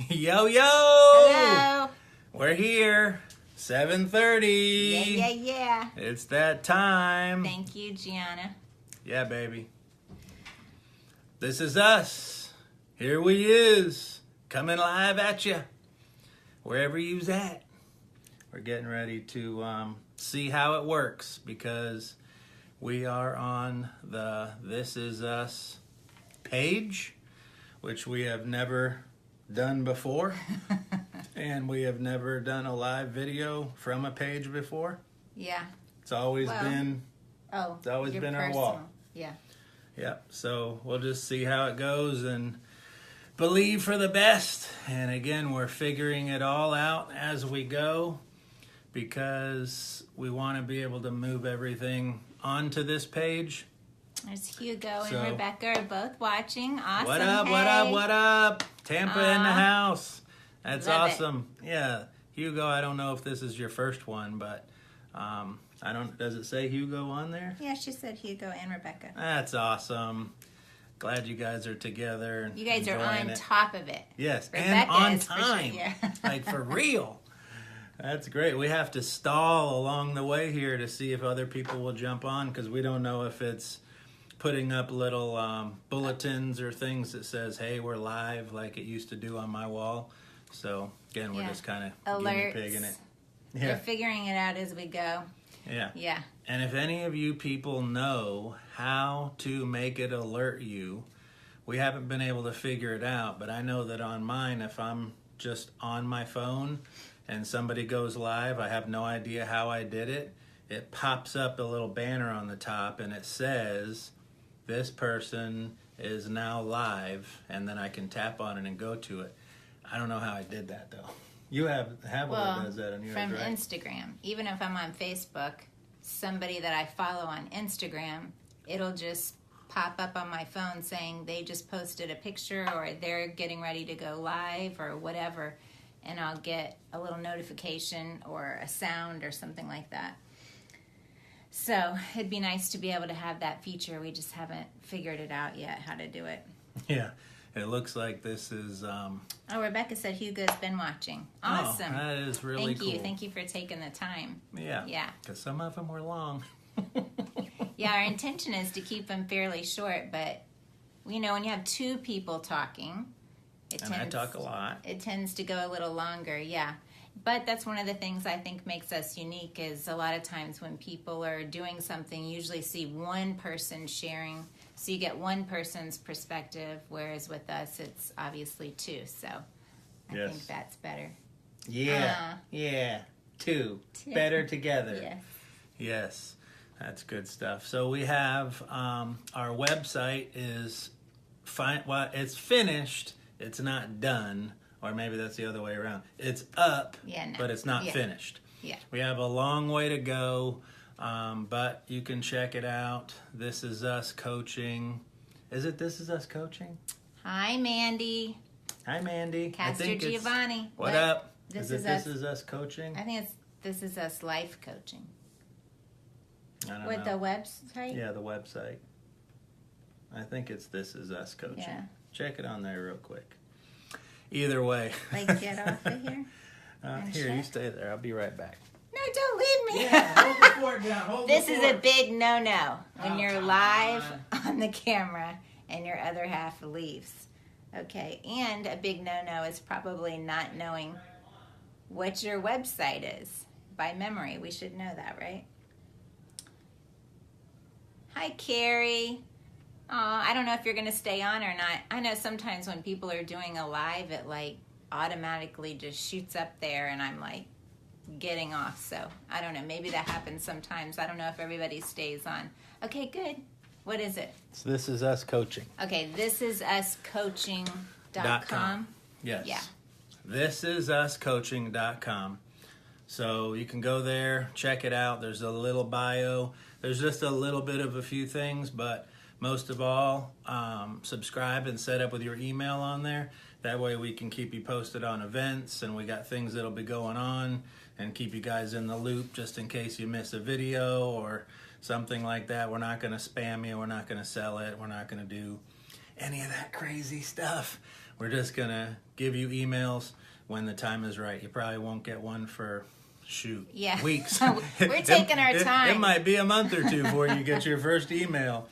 Yo, yo! Hello. We're here. 7:30. Yeah. It's that time. Thank you, Gianna. Yeah, baby. This is us. Here we is. Coming live at you. Wherever you's at. We're getting ready to see how it works because we are on the This Is Us page, which we have never done before. And we have never done a live video from a page before. Yeah. It's always been your been our personal. wall. Yeah. Yep. So we'll just see how it goes and believe for the best. And again, we're figuring it all out as we go because we want to be able to move everything onto this page. There's Hugo So- and Rebecca are both watching. Awesome. What up, Hey. what up, what up? Tampa in the house. That's Love it. awesome. Yeah. Hugo, I don't know if this is your first one, but does it say Hugo on there? Yeah, she said Hugo and Rebecca. That's awesome. Glad you guys are together. And You guys are enjoying on it. top of it. Yes, Rebecca and on is for sure, time. yeah. Like for real. That's great. We have to stall along the way here to see if other people will jump on because we don't know if it's putting up little bulletins or things that says, hey, we're live like it used to do on my wall. So, again, we're Yeah. just kind of guinea Alerts. pigging it. We're Yeah, figuring it out as we go. yeah. Yeah. And if any of you people know how to make it alert you, we haven't been able to figure it out, but I know that on mine, if I'm just on my phone and somebody goes live, I have no idea how I did it. It pops up a little banner on the top and it says, this person is now live, and then I can tap on it and go to it. I don't know how I did that though. You have one that does that on yours, from right? Instagram. Even if I'm on Facebook, somebody that I follow on Instagram, it'll just pop up on my phone saying they just posted a picture or they're getting ready to go live or whatever, and I'll get a little notification or a sound or something like that. So it'd be nice to be able to have that feature. We just haven't figured it out yet how to do it. Yeah. It looks like this is Oh, Rebecca said Hugo's been watching. Awesome. Oh, that is really Thank cool. you. Thank you for taking the time. Yeah. Yeah. Because some of them were long. Yeah, our intention is to keep them fairly short, but you know, when you have two people talking, And I talk a lot. It tends to go a little longer, yeah. But that's one of the things I think makes us unique is a lot of times when people are doing something, you usually see one person sharing, so you get one person's perspective, whereas with us, it's obviously two. So I Yes. think that's better. Yeah. Yeah. Two. Better together. Yes. Yes. That's good stuff. So we have our website is fine. Well, it's finished. It's not done. Or maybe that's the other way around. It's up, Yeah, no. but it's not Yeah. finished. Yeah. We have a long way to go, but you can check it out. This is Us Coaching. Is it This Is Us Coaching? Hi, Mandy. Hi, Mandy. Pastor Giovanni. What up? This is is it us. This Is Us Coaching? I think it's This Is Us Life Coaching. I don't With know. the website? Yeah, the website. I think it's This Is Us Coaching. Yeah. Check it on there real quick. Either way. Like, get off of here? And Here, you check? stay there. I'll be right back. No, don't leave me. hold the fort down. Hold This is a big no-no when Oh, you're come live on the camera and your other half leaves. Okay, and a big no-no is probably not knowing what your website is by memory. We should know that, right? Hi, Carrie. I don't know if you're going to stay on or not. I know sometimes when people are doing a live, it like automatically just shoots up there and I'm like getting off. So I don't know. Maybe that happens sometimes. I don't know if everybody stays on. Okay, good. What is it? So This Is Us Coaching. Okay, this is uscoaching.com. Yes. Yeah. This is uscoaching.com. So you can go there, check it out. There's a little bio. There's just a little bit of a few things, but most of all, subscribe and set up with your email on there. That way we can keep you posted on events, and we got things that'll be going on and keep you guys in the loop just in case you miss a video or something like that. We're not going to spam you. We're not going to sell it. We're not going to do any of that crazy stuff. we're just going to give you emails when the time is right. You probably won't get one for, weeks. We're taking our time. It might be a month or two before you get your first email.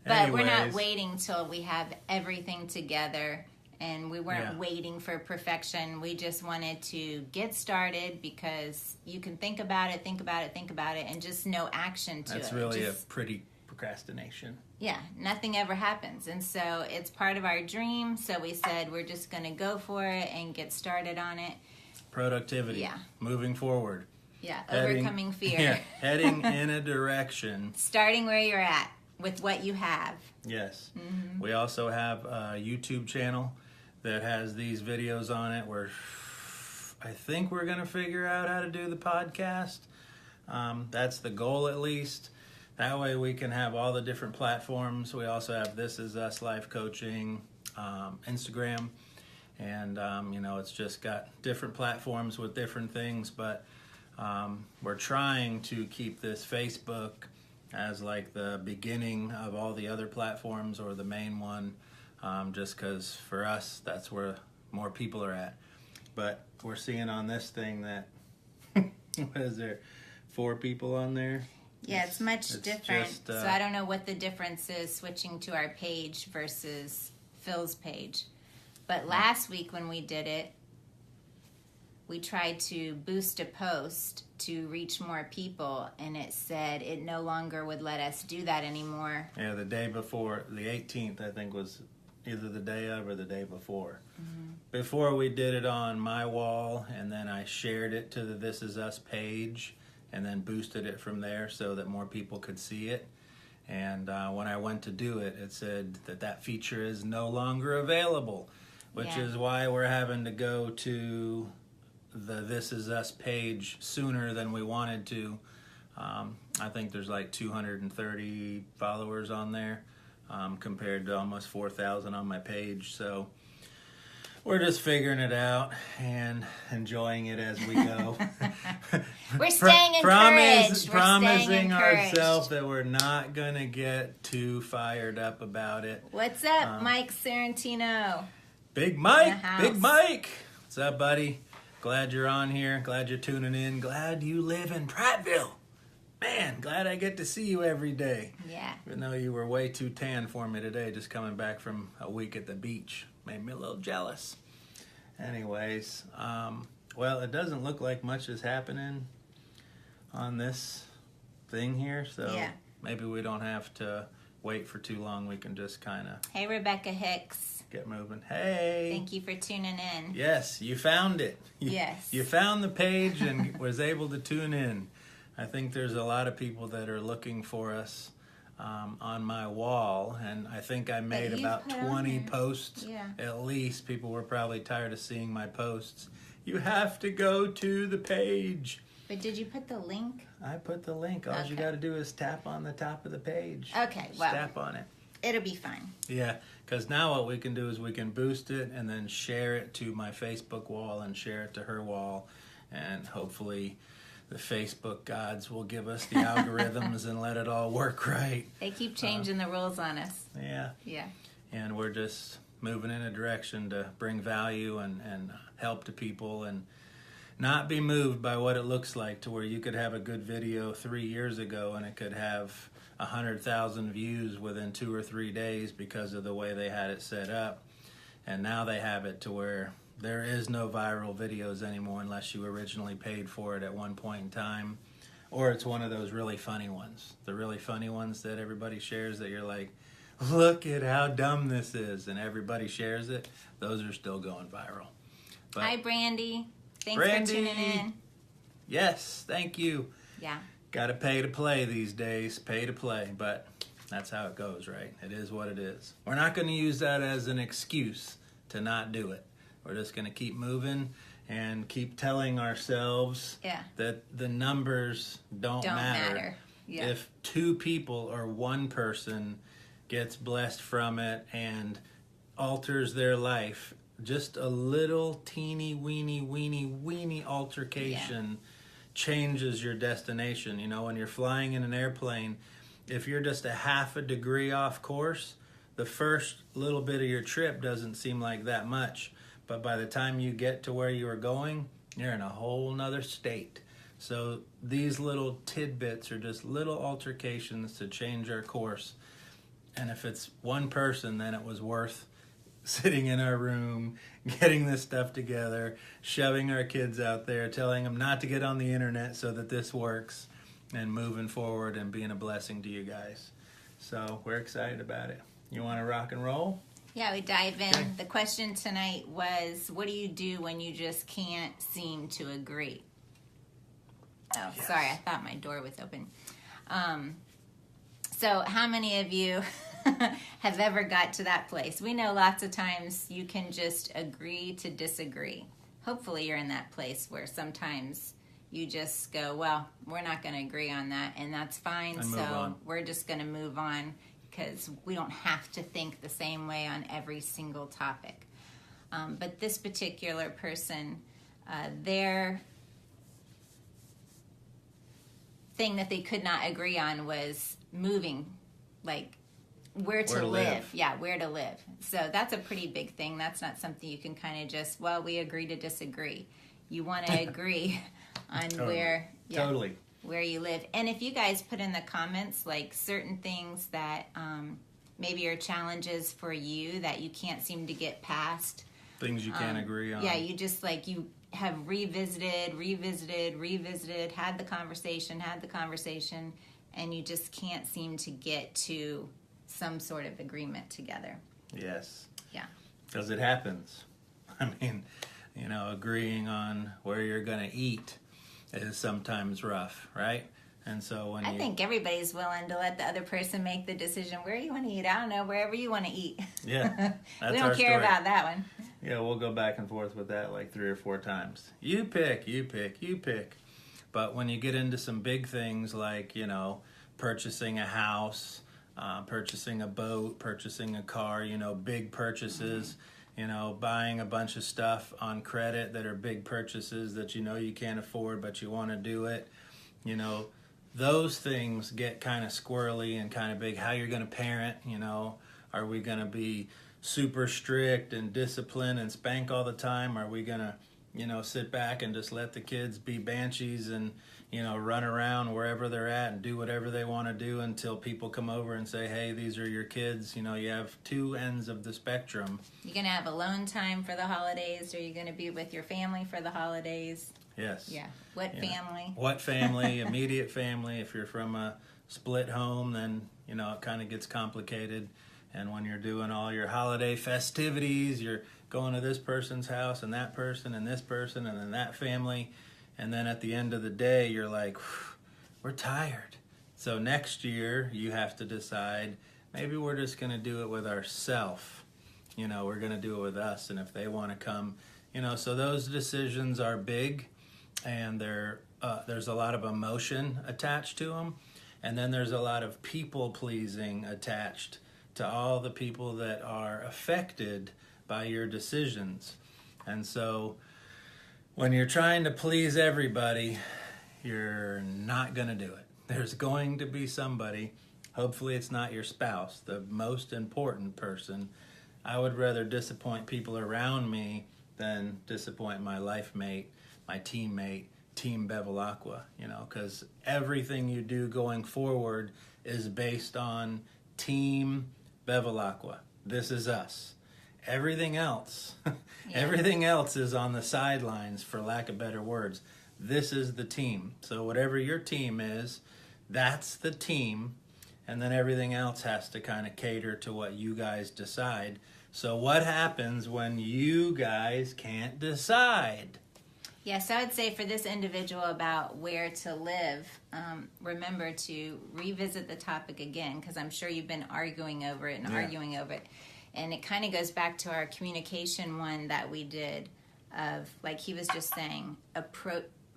But we're not waiting till we have everything together, and we weren't waiting for perfection. We just wanted to get started because you can think about it, and just no action to it. That's really a pretty procrastination. Yeah, nothing ever happens. And so it's part of our dream. So we said we're just going to go for it and get started on it. Productivity. Yeah. Moving forward. Yeah, overcoming fear. Yeah, heading in a direction. Starting where you're at with what you have. Yes. Mm-hmm. We also have a YouTube channel that has these videos on it where I think we're going to figure out how to do the podcast. That's the goal, at least. That way we can have all the different platforms. We also have This Is Us Life Coaching, Instagram, and it's just got different platforms with different things, but we're trying to keep this Facebook as like the beginning of all the other platforms, or the main one, just because for us that's where more people are at. But we're seeing on this thing that what is there, 4 people on there? Yeah, it's much different. So I don't know what the difference is switching to our page versus Phil's page. But last week when we did it, we tried to boost a post to reach more people, and it said it no longer would let us do that anymore. Yeah, the day before, the 18th, I think, was either the day of or the day before. Mm-hmm. Before we did it on my wall, and then I shared it to the This Is Us page, and then boosted it from there so that more people could see it. And when I went to do it, it said that feature is no longer available, which is why we're having to go to the This Is Us page sooner than we wanted to. I think there's like 230 followers on there compared to almost 4,000 on my page. So we're just figuring it out and enjoying it as we go. We're staying encouraged. Promising ourselves that we're not going to get too fired up about it. What's up, Mike Sarantino? Big Mike! Big Mike! What's up, buddy? Glad you're on here. Glad you're tuning in. Glad you live in Prattville. Man, glad I get to see you every day. Yeah. Even though you were way too tan for me today, just coming back from a week at the beach. Made me a little jealous. Anyways, well, it doesn't look like much is happening on this thing here, so maybe we don't have to wait for too long. We can just kind of... Hey, Rebecca Hicks. Get moving. Hey. Thank you for tuning in. Yes, you found it. Yes. You found the page and was able to tune in. I think there's a lot of people that are looking for us on my wall, and I think I made about 20 posts at least. People were probably tired of seeing my posts. You have to go to the page. But did you put the link? I put the link. All you got to do is tap on the top of the page. Okay, well. Tap on it. It'll be fine. Yeah, because now what we can do is we can boost it and then share it to my Facebook wall and share it to her wall, and hopefully the Facebook gods will give us the algorithms and let it all work right. They keep changing the rules on us. Yeah. Yeah. And we're just moving in a direction to bring value and help to people and not be moved by what it looks like, to where you could have a good video 3 years ago and it could have 100,000 views within 2 or 3 days because of the way they had it set up. And now they have it to where there is no viral videos anymore unless you originally paid for it at one point in time. Or it's one of those really funny ones. The really funny ones that everybody shares that you're like, look at how dumb this is, and everybody shares it. Those are still going viral. But hi, Brandy. Thanks Brandy, for tuning in. Yes, thank you. Yeah. Got to pay to play these days. Pay to play. But that's how it goes, right? It is what it is. We're not going to use that as an excuse to not do it. We're just going to keep moving and keep telling ourselves that the numbers don't matter. Yeah. If 2 people or 1 person gets blessed from it and alters their life, just a little teeny weeny altercation changes your destination. You know, when you're flying in an airplane, if you're just a half a degree off course, the first little bit of your trip doesn't seem like that much, but by the time you get to where you are going, you're in a whole nother state. So these little tidbits are just little altercations to change our course. And if it's one person, then it was worth sitting in our room, getting this stuff together, shoving our kids out there, telling them not to get on the internet so that this works, and moving forward and being a blessing to you guys. So we're excited about it. You want to rock and roll? Yeah, we dive in. Okay. The question tonight was, what do you do when you just can't seem to agree? Oh, Yes. sorry, I thought my door was open. So how many of you have ever got to that place? We know lots of times you can just agree to disagree. Hopefully you're in that place where sometimes you just go, well, we're not going to agree on that, and that's fine. And move So on. we're just going to move on because we don't have to think the same way on every single topic. But this particular person, their thing that they could not agree on was moving, like where to live. Yeah, where to live. So that's a pretty big thing. That's not something you can kind of just, well, we agree to disagree. You want to agree on Totally. where you live. And if you guys put in the comments like certain things that maybe are challenges for you that you can't seem to get past. Things you can't agree on. Yeah, you just like you have revisited, had the conversation, and you just can't seem to get to some sort of agreement together. Yes. Yeah. Because it happens. I mean, agreeing on where you're going to eat is sometimes rough, right? And so when I think everybody's willing to let the other person make the decision where you want to eat. I don't know, wherever you want to eat. Yeah, that's we our don't care story. about that one. Yeah, we'll go back and forth with that like 3 or 4 times. You pick. But when you get into some big things like, purchasing a house, purchasing a boat, purchasing a car, big purchases, buying a bunch of stuff on credit that are big purchases that you can't afford, but you want to do it, those things get kind of squirrely and kind of big. How you're going to parent, are we going to be super strict and discipline and spank all the time? Are we going to, sit back and just let the kids be banshees and, run around wherever they're at and do whatever they want to do until people come over and say, hey, these are your kids? You have 2 ends of the spectrum. You're going to have alone time for the holidays, or you're going to be with your family for the holidays. Yes. Yeah. What family? What family? Immediate family. If you're from a split home, then, it kind of gets complicated. And when you're doing all your holiday festivities, you're going to this person's house and that person and this person and then that family. And then at the end of the day, you're like, we're tired. So next year, you have to decide, maybe we're just going to do it with ourselves. We're going to do it with us. And if they want to come, so those decisions are big. And there's a lot of emotion attached to them. And then there's a lot of people-pleasing attached to all the people that are affected by your decisions. And so when you're trying to please everybody, you're not going to do it. There's going to be somebody, hopefully it's not your spouse, the most important person. I would rather disappoint people around me than disappoint my life mate, my teammate, Team Bevilacqua, because everything you do going forward is based on Team Bevilacqua. This is us. Everything else, everything else is on the sidelines, for lack of better words. This is the team. So whatever your team is, that's the team, and then everything else has to kind of cater to what you guys decide. So what happens when you guys can't decide? Yes, I would say for this individual about where to live, remember to revisit the topic again, because I'm sure you've been arguing over it. And it kind of goes back to our communication one that we did of, like he was just saying,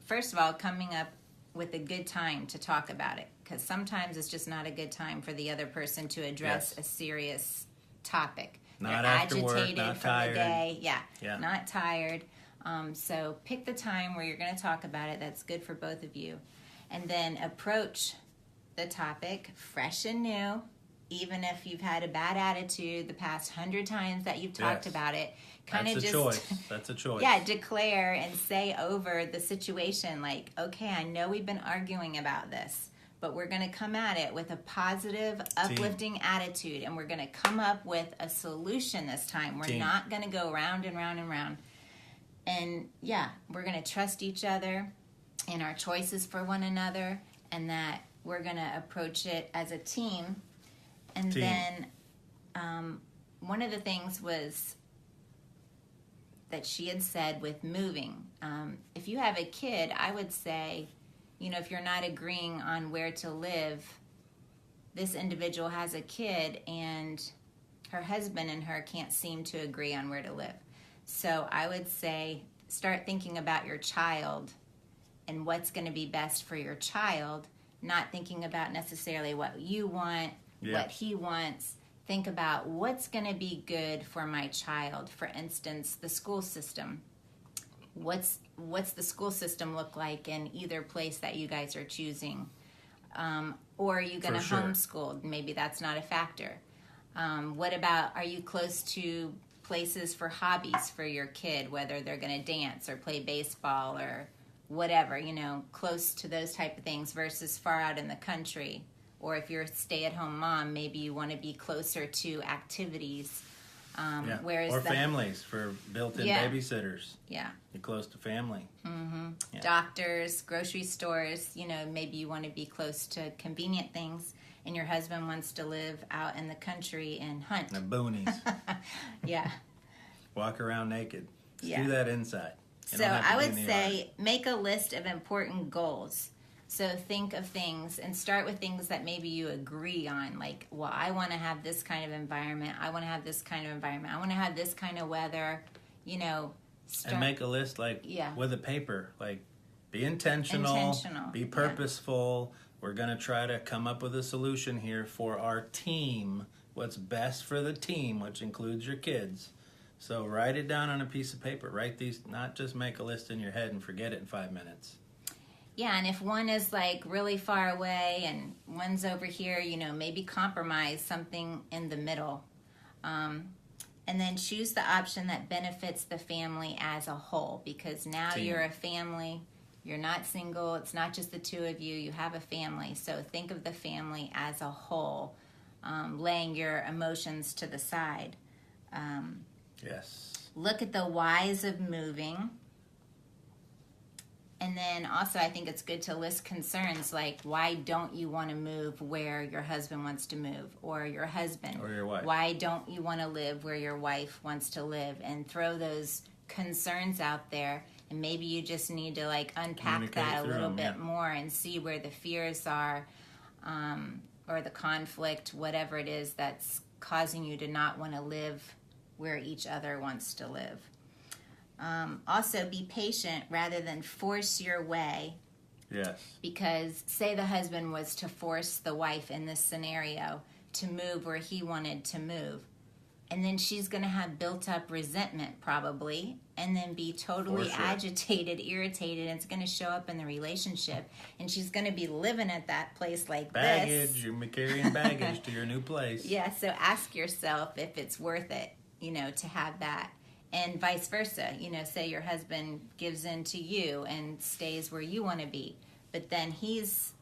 first of all, coming up with a good time to talk about it, because sometimes it's just not a good time for the other person to address a serious topic. Not They're after work, agitated not from tired. the day. Yeah. Not tired. So pick the time where you're going to talk about it. That's good for both of you. And then approach the topic fresh and new, even if you've had a bad attitude the past 100 times that you've talked Yes. about it, kind of That's a just choice. That's a choice. yeah, declare and say over the situation, like, okay, I know we've been arguing about this, but we're going to come at it with a positive, uplifting attitude, and we're going to come up with a solution this time. We're Team. not going to go round and round and round. And yeah, we're going to trust each other in our choices for one another, and that we're going to approach it as a team. And Team. then one of the things was that she had said with moving. If you have a kid, I would say, you know, if you're not agreeing on where to live, this individual has a kid and her husband and her can't seem to agree on where to live. So I would say start thinking about your child and what's going to be best for your child, not thinking about necessarily what you want, what he wants. Think about what's going to be good for my child. For instance, the school system. What's the school system look like in either place that you guys are choosing? Or are you going to For sure. homeschool? Maybe that's not a factor. What about, are you close to places for hobbies for your kid, whether they're going to dance or play baseball or whatever, you know, close to those type of things versus far out in the country? Or if you're a stay-at-home mom, maybe you want to be closer to activities. Whereas or families for built-in Yeah. babysitters. Yeah. You're close to family. Yeah. Doctors, grocery stores, you know, maybe you want to be close to convenient things, and your husband wants to live out in the country and hunt. The boonies. Yeah. Walk around naked. Just Yeah. do that inside. You So don't have to I do would in the yard. say make a list of important goals. So think of things and start with things that maybe you agree on. Like, well, I want to have this kind of environment. I want to have this kind of environment. I want to have this kind of weather. You know, start. And make a list like Yeah. with a paper. Like be intentional. Be yeah. purposeful. We're going to try to come up with a solution here for our team. What's best for the team, which includes your kids. So write it down on a piece of paper. Write these, not just make a list in your head and forget it in 5 minutes. Yeah, and if one is like really far away and one's over here, you know, maybe compromise something in the middle. And then choose the option that benefits the family as a whole, because now Team. you're a family. You're not single. It's not just the two of you. You have a family. So think of the family as a whole, laying your emotions to the side. Yes. Look at the whys of moving. And then also, I think it's good to list concerns like, why don't you want to move where your husband wants to move, or your husband, Or your wife. why don't you want to live where your wife wants to live, and throw those concerns out there. And maybe you just need to like unpack that a through little them, bit yeah. more and see where the fears are, or the conflict, whatever it is that's causing you to not want to live where each other wants to live. Also, be patient rather than force your way, Yes. because say the husband was to force the wife in this scenario to move where he wanted to move, and then she's going to have built up resentment probably, and then be totally For sure. agitated, irritated, and it's going to show up in the relationship, and she's going to be living at that place like Baggage. this. You're carrying baggage to your new place. Yeah, so ask yourself if it's worth it, you know, to have that. And vice versa, you know, say your husband gives in to you and stays where you want to be, but then he's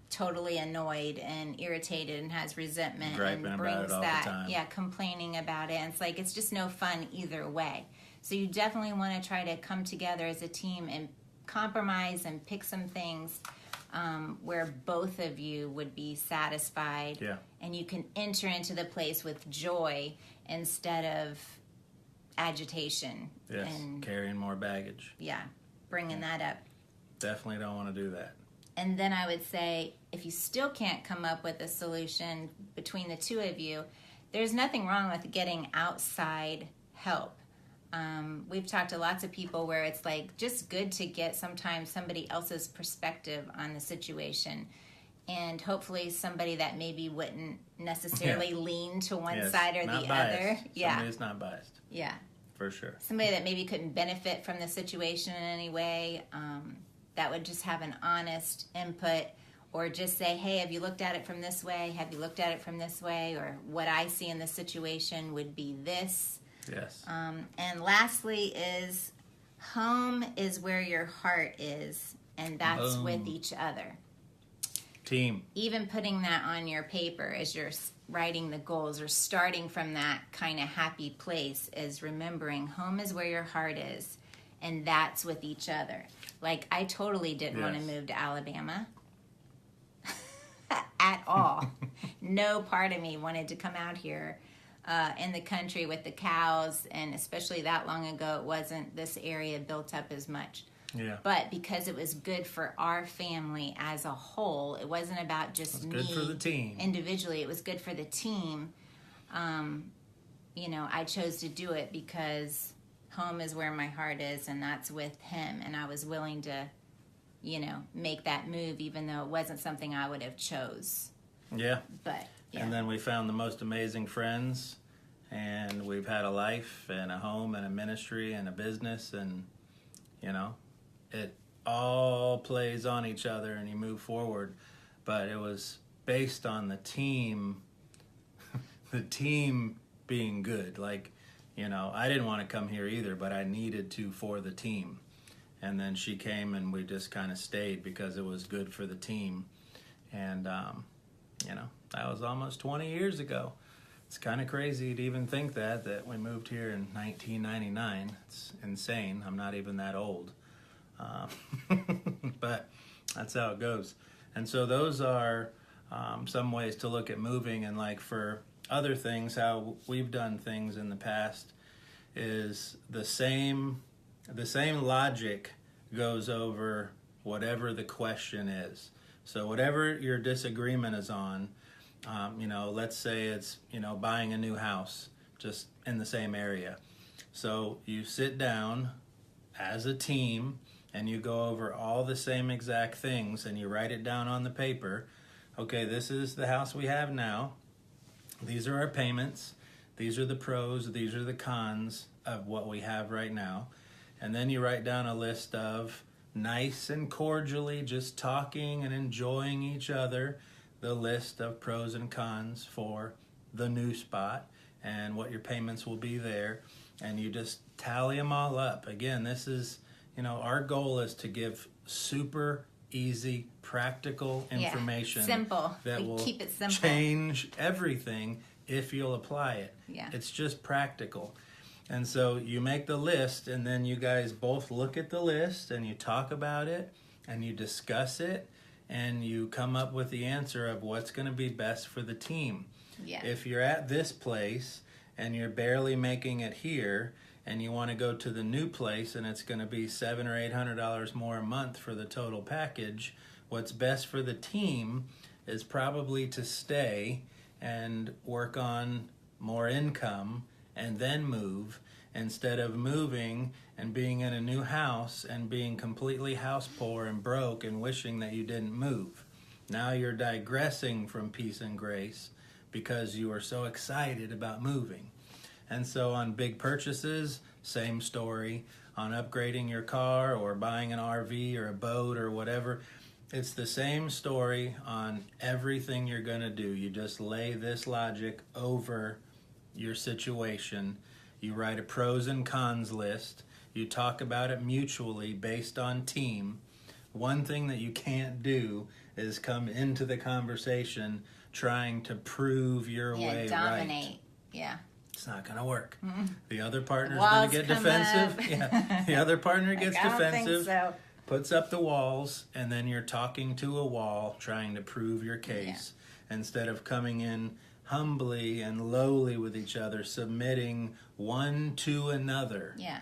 totally annoyed and irritated and has resentment Griping and about brings it all the that, time. yeah, complaining about it. And it's like, it's just no fun either way. So you definitely want to try to come together as a team and compromise and pick some things where both of you would be satisfied, Yeah. and you can enter into the place with joy instead of agitation. Yes. And Carrying more baggage. yeah, bringing that up. Definitely don't want to do that. And then I would say, if you still can't come up with a solution between the two of you, there's nothing wrong with getting outside help. We've talked to lots of people where it's like just good to get sometimes somebody else's perspective on the situation, and hopefully somebody that maybe wouldn't necessarily lean to one Yes. side or Not the biased. other. Yeah, Somebody's not biased. yeah. For sure. Somebody that maybe couldn't benefit from the situation in any way, that would just have an honest input, or just say, hey, have you looked at it from this way? Have you looked at it from this way? Or what I see in this situation would be this. Yes. And lastly is home is where your heart is, and that's Boom. with each other. Team. Even putting that on your paper as you're writing the goals, or starting from that kind of happy place, is remembering home is where your heart is, and that's with each other. Like, I totally didn't want to move to Alabama at all. No part of me wanted to come out here in the country with the cows, and especially that long ago, it wasn't this area built up as much. Yeah. But because it was good for our family as a whole, it wasn't about just me. Good for the team. Individually, it was good for the team. You know, I chose to do it because home is where my heart is, and that's with him. And I was willing to, you know, make that move, even though it wasn't something I would have chose. Yeah. But yeah. And then we found the most amazing friends, and we've had a life and a home and a ministry and a business, and, you know, it all plays on each other and you move forward. But it was based on the team being good. Like, you know, I didn't want to come here either, but I needed to for the team. And then she came, and we just kind of stayed because it was good for the team. And, you know, that was almost 20 years ago. It's kind of crazy to even think that we moved here in 1999. It's insane. I'm not even that old. But that's how it goes. And so those are some ways to look at moving. And like for other things, how we've done things in the past is the same logic goes over whatever the question is. So whatever your disagreement is on, you know, let's say it's, you know, buying a new house just in the same area. So you sit down as a team and you go over all the same exact things and you write it down on the paper. Okay, this is the house we have now. These are our payments. These are the pros. These are the cons of what we have right now. And then you write down a list of nice and cordially just talking and enjoying each other, the list of pros and cons for the new spot and what your payments will be there. And you just tally them all up. Again, this is, you know, our goal is to give super easy, practical information. Simple. That we will keep it simple. change everything if you'll apply it. Yeah. It's just practical. And so you make the list, and then you guys both look at the list and you talk about it and you discuss it and you come up with the answer of what's going to be best for the team. Yeah. If you're at this place and you're barely making it here, and you want to go to the new place and it's going to be $700 or $800 more a month for the total package, what's best for the team is probably to stay and work on more income and then move, instead of moving and being in a new house and being completely house poor and broke and wishing that you didn't move. Now you're digressing from peace and grace because you are so excited about moving. And so on big purchases, same story. On upgrading your car or buying an RV or a boat or whatever, it's the same story on everything you're going to do. You just lay this logic over your situation. You write a pros and cons list. You talk about it mutually based on team. One thing that you can't do is come into the conversation trying to prove your way dominate. right. Yeah. It's not going to work. Mm-hmm. The other partner's Walls going to get defensive. Yeah. The other partner gets I don't defensive, think so. puts up the walls, and then you're talking to a wall trying to prove your case instead of coming in humbly and lowly with each other, submitting one to another. Yeah.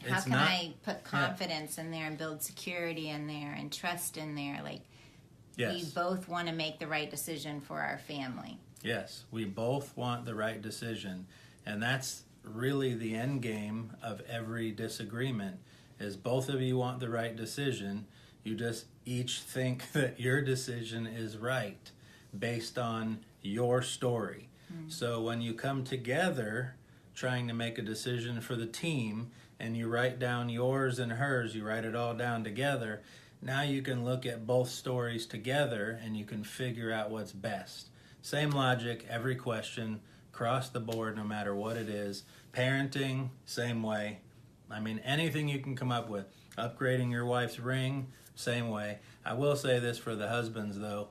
How can I put confidence in there and build security in there and trust in there? Like, we both want to make the right decision for our family. Yes, we both want the right decision. And that's really the end game of every disagreement, is both of you want the right decision. You just each think that your decision is right based on your story. Mm-hmm. So when you come together trying to make a decision for the team and you write down yours and hers, you write it all down together, now you can look at both stories together and you can figure out what's best. Same logic, every question, across the board, no matter what it is. Parenting, same way. I mean, anything you can come up with. Upgrading your wife's ring, same way. I will say this for the husbands, though.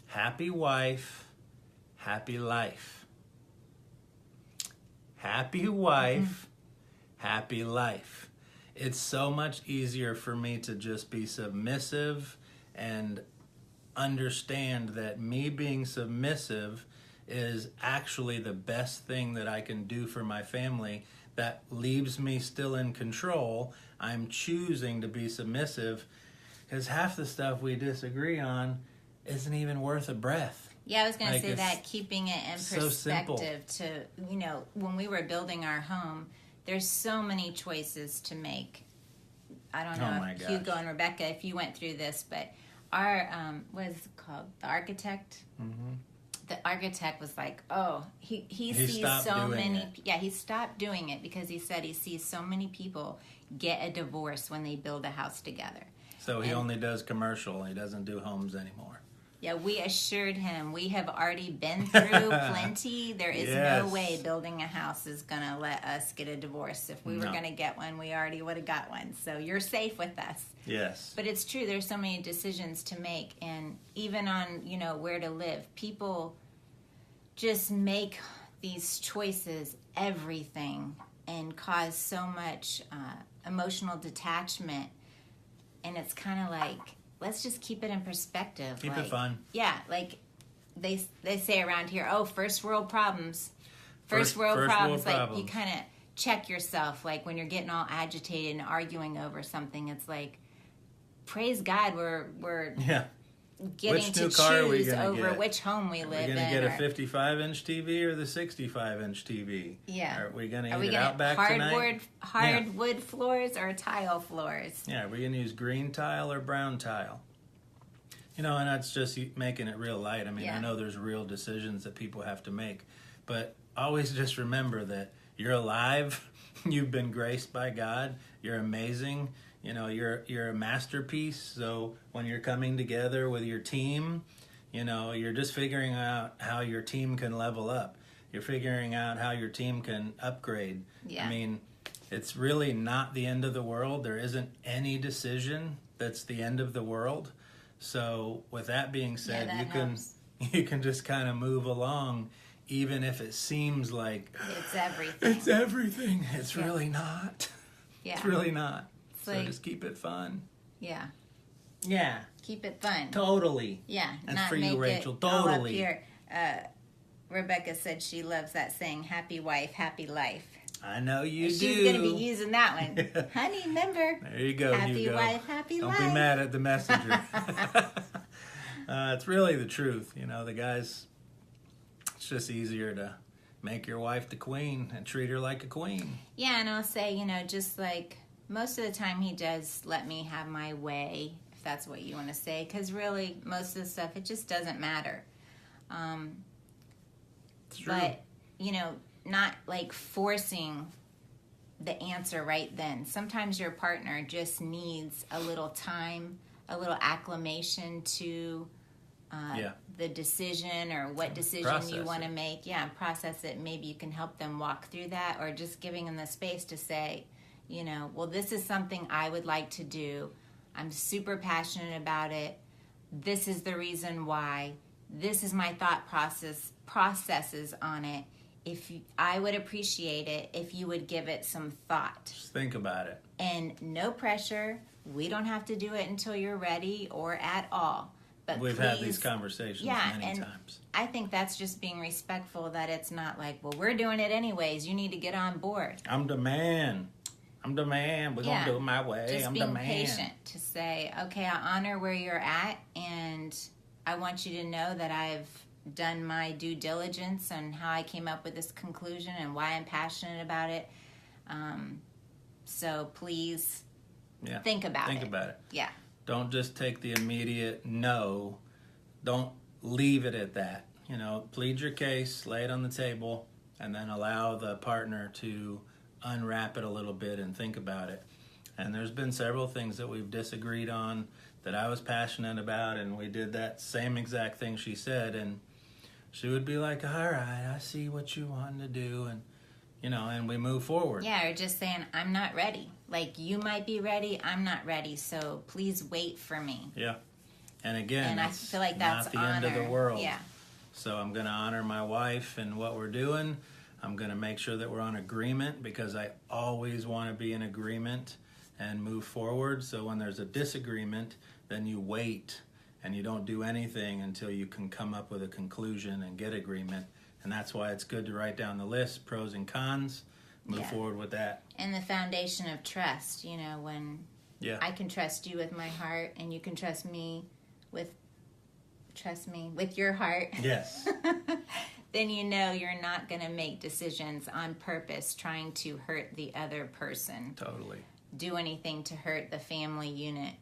Happy wife, happy life. Happy wife, happy life. It's so much easier for me to just be submissive and understand that me being submissive is actually the best thing that I can do for my family that leaves me still in control. I'm choosing to be submissive because half the stuff we disagree on isn't even worth a breath. Yeah, I was going to Like, say it's that, keeping it in so simple. perspective to, when we were building our home, there's so many choices to make. I don't Oh know my if gosh. Hugo and Rebecca, if you went through this, but our, what is it called? The architect? Mm-hmm. The architect was like, oh, he sees stopped so doing many. it. Yeah, he stopped doing it because he said he sees so many people get a divorce when they build a house together. So he And- only does commercial. He doesn't do homes anymore. Yeah, we assured him we have already been through plenty. There is Yes. no way building a house is going to let us get a divorce. If we were No. going to get one, we already would have got one. So you're safe with us. Yes. But it's true, there's so many decisions to make. And even on, where to live, people just make these choices everything and cause so much emotional detachment. And it's kind of like, let's just keep it in perspective. Keep like, it fun. Yeah, like they say around here, oh, first world problems. First world world problems. Like you problems. kind of check yourself. Like when you're getting all agitated and arguing over something, it's like, praise God, we're Yeah. getting Which to new car are we choose gonna over get? which home we Are live we going in. to get a or- 55-inch TV or the 65-inch TV? Yeah. Are we going to Are we eat it gonna out back tonight? hardwood floors or tile floors? Yeah, are we going to use green tile or brown tile? And that's just making it real light. I mean, Yeah. I know there's real decisions that people have to make, but always just remember that you're alive. You've been graced by God. You're amazing. You're a masterpiece. So when you're coming together with your team, you're just figuring out how your team can level up. You're figuring out how your team can upgrade. Yeah. I mean, it's really not the end of the world. There isn't any decision that's the end of the world. So with that being said, that you can helps. you can just kind of move along, even if it seems like It's everything. it's everything. It's Yeah. really not. Yeah. It's really not. It's So like- just keep it fun. Yeah. Yeah, Keep it fun. totally. Yeah. That's not for you, make Rachel. it all up Totally. here. Rebecca said she loves that saying, happy wife, happy life. I know you do. She's going to be using that one. Honey, remember, There you go, happy Hugo. wife, happy Don't life. be mad at the messenger. It's really the truth. The guys, it's just easier to make your wife the queen and treat her like a queen. Yeah, and I'll say, just like most of the time he does let me have my way, if that's what you want to say, because really most of the stuff, it just doesn't matter. It's true. But, not like forcing the answer right then. Sometimes your partner just needs a little time, a little acclimation to Yeah. the decision or what decision Process you want to it. make. Yeah, process it. Maybe you can help them walk through that, or just giving them the space to say, well, this is something I would like to do. I'm super passionate about it. This is the reason why. This is my thought processes on it. I would appreciate it if you would give it some thought. Just think about it. And no pressure. We don't have to do it until you're ready or at all. But We've please, had these conversations Yeah, many and times. I think that's just being respectful, that it's not like, well, we're doing it anyways. You need to get on board. I'm the man. We're Yeah. gonna do it my way. Just I'm the being man. patient to say, okay, I honor where you're at, and I want you to know that I've done my due diligence on how I came up with this conclusion and why I'm passionate about it. So please Yeah. think about Think it. about it. Yeah. Don't just take the immediate no. Don't leave it at that. Plead your case, lay it on the table, and then allow the partner to unwrap it a little bit and think about it. And there's been several things that we've disagreed on that I was passionate about, and we did that same exact thing she said, and she would be like, all right, I see what you want to do, and and we move forward. Yeah, or just saying, I'm not ready. Like, you might be ready, I'm not ready, so please wait for me. Yeah. And again, and I feel like that's not the honor. end of the world. Yeah. So I'm going to honor my wife and what we're doing. I'm going to make sure that we're on agreement, because I always want to be in agreement and move forward. So when there's a disagreement, then you wait and you don't do anything until you can come up with a conclusion and get agreement. And that's why it's good to write down the list, pros and cons, move forward with that. And the foundation of trust, when I can trust you with my heart, and you can trust me with your heart. Yes. Then you're not going to make decisions on purpose trying to hurt the other person. Totally. Do anything to hurt the family unit.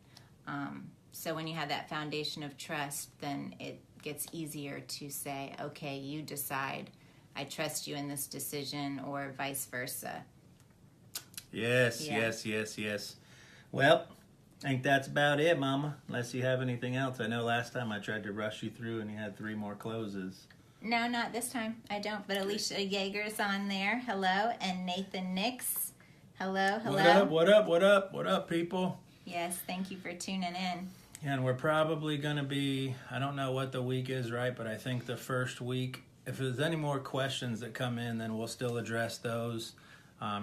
So when you have that foundation of trust, then it gets easier to say, okay, you decide. I trust you in this decision, or vice versa. Yes, Yeah. yes. Well, I think that's about it, Mama. Unless you have anything else. I know last time I tried to rush you through and you had 3 more closes. No, not this time. I don't. But Alicia Yeager's on there. Hello. And Nathan Nix. Hello. What up, people? Yes, thank you for tuning in. And we're probably going to be, I don't know what the week is, right? But I think the first week, if there's any more questions that come in, then we'll still address those.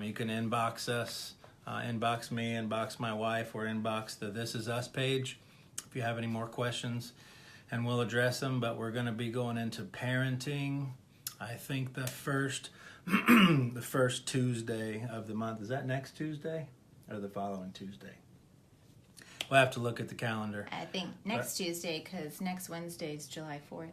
You can inbox us, inbox me, inbox my wife, or inbox the This Is Us page if you have any more questions, and we'll address them. But we're going to be going into parenting, I think the first the first Tuesday of the month. Is that next Tuesday or the following Tuesday? We'll have to look at the calendar. I think next Tuesday, because next Wednesday is July 4th.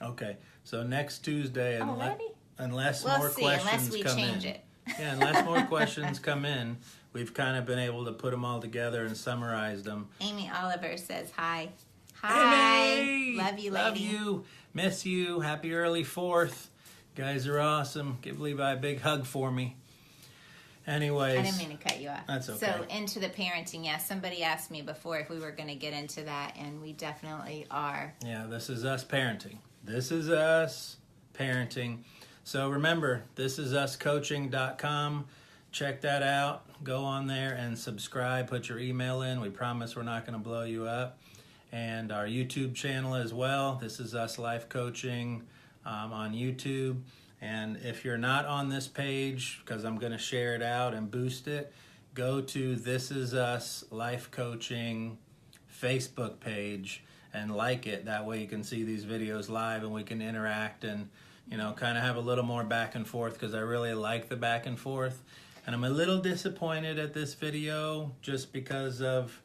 Okay, so next Tuesday, Already? unless We'll more see, questions unless we come change in. it. Yeah, unless more questions come in, we've kind of been able to put them all together and summarize them. Amy Oliver says hi. Hi. Hey, Love you, lady. Love you. Miss you. Happy early 4th. Guys are awesome. Give Levi a big hug for me. Anyways. I didn't mean to cut you off. That's okay. So into the parenting, yes. Somebody asked me before if we were going to get into that, and we definitely are. Yeah, this is us parenting. This is us parenting. So remember, thisisuscoaching.com. Check that out. Go on there and subscribe. Put your email in. We promise we're not going to blow you up. And our YouTube channel as well. This is Us Life Coaching on YouTube. And if you're not on this page, because I'm going to share it out and boost it, go to This Is Us Life Coaching Facebook page and like it. That way you can see these videos live and we can interact and, kind of have a little more back and forth, because I really like the back and forth. And I'm a little disappointed at this video just because of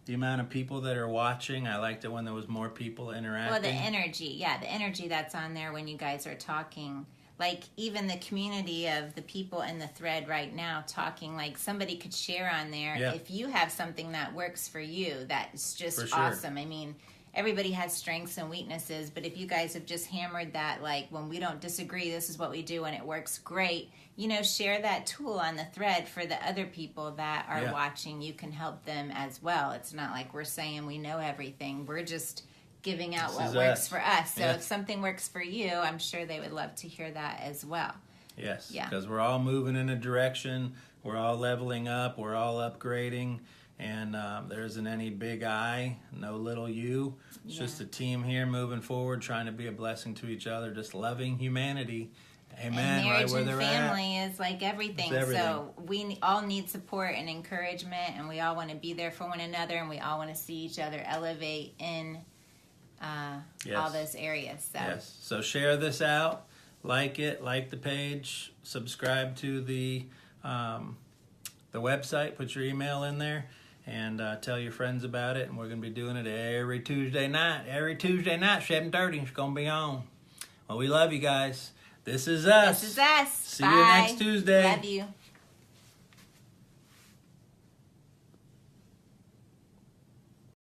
the amount of people that are watching. I liked it when there was more people interacting. Well, the energy that's on there when you guys are talking. Like, even the community of the people in the thread right now talking, like, somebody could share on there. Yeah. If you have something that works for you, that's just For sure. awesome. I mean, everybody has strengths and weaknesses, but if you guys have just hammered that, like, when we don't disagree, this is what we do and it works great, share that tool on the thread for the other people that are watching. You can help them as well. It's not like we're saying we know everything. We're just giving out what works for us. So if something works for you, I'm sure they would love to hear that as well. Yes, Yeah. because we're all moving in a direction. We're all leveling up. We're all upgrading. And there isn't any big I, no little you. It's just a team here moving forward, trying to be a blessing to each other, just loving humanity. Amen. And marriage right where and they're family is like everything. It's everything. So we all need support and encouragement, and we all want to be there for one another, and we all want to see each other elevate in all those areas. So. Yes. So share this out, like it, like the page, subscribe to the website, put your email in there, and tell your friends about it. And we're going to be doing it every Tuesday night. Every Tuesday night, 7:30. It's going to be on. Well, we love you guys. This is us. This is us. See Bye. you next Tuesday. Love you.